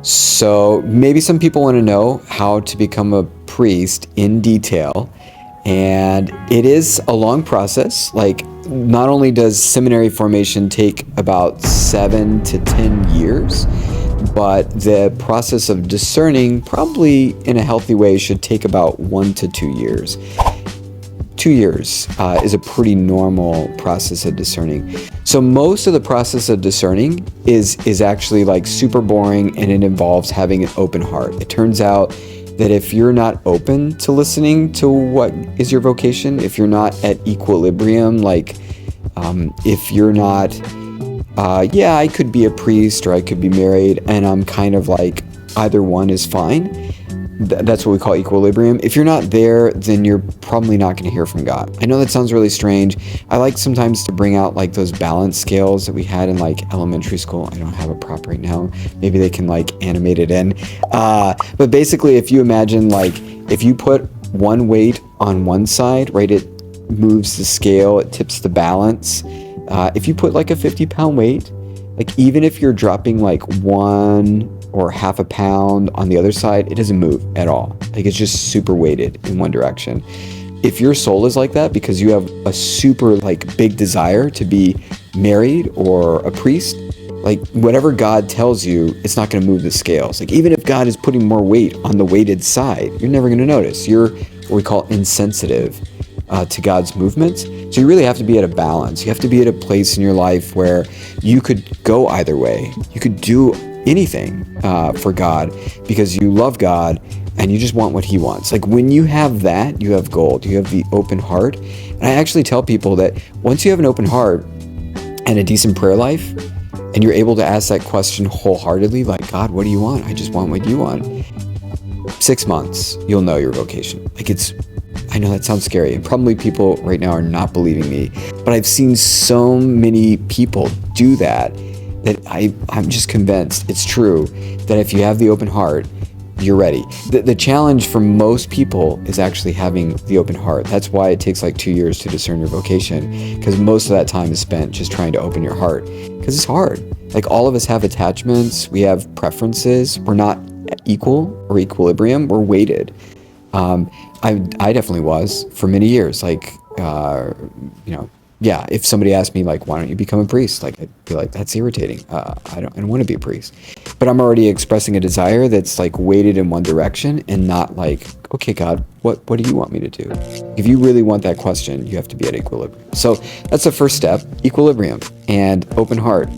So maybe some people want to know how to become a priest in detail. And it is a long process. Like, not only does seminary formation take about 7 to 10 years, but the process of discerning, probably in a healthy way, should take about 1 to 2 years. 2 years is a pretty normal process of discerning. So most of the process of discerning is actually like super boring, and it involves having an open heart. It turns out that if you're not open to listening to what is your vocation, if you're not at equilibrium, like if you're not, I could be a priest or I could be married, and I'm kind of like either one is fine. That's what we call equilibrium. If you're not there, then you're probably not going to hear from God. I know that sounds really strange. I like sometimes to bring out like those balance scales that we had in like elementary school. I don't have a prop right now. Maybe they can like animate it in. But basically, if you imagine like if you put one weight on one side, right, it moves the scale, it tips the balance. If you put like a 50-pound weight, like even if you're dropping like 1 or half a pound on the other side, it doesn't move at all. Like it's just super weighted in one direction. If your soul is like that because you have a super like big desire to be married or a priest, like whatever God tells you, it's not going to move the scales. Like even if God is putting more weight on the weighted side, you're never going to notice. You're what we call insensitive to God's movements. So you really have to be at a balance. You have to be at a place in your life where you could go either way. You could do anything for God because you love God and you just want what He wants. Like when you have that, you have gold. You have the open heart. And I actually tell people that once you have an open heart and a decent prayer life, and you're able to ask that question wholeheartedly, like, God, what do you want? I just want what you want. 6 months, you'll know your vocation. Like I know that sounds scary, and probably people right now are not believing me, but I've seen so many people do that I'm just convinced it's true that if you have the open heart, you're ready. The challenge for most people is actually having the open heart. That's why it takes like 2 years to discern your vocation, because most of that time is spent just trying to open your heart, because it's hard. Like all of us have attachments, we have preferences, we're not equal or equilibrium, we're weighted. I definitely was for many years, like, if somebody asked me like, why don't you become a priest? Like, I'd be like, that's irritating. I don't want to be a priest, but I'm already expressing a desire that's like weighted in one direction and not like, okay, God, what do you want me to do? If you really want that question, you have to be at equilibrium. So that's the first step, equilibrium and open heart.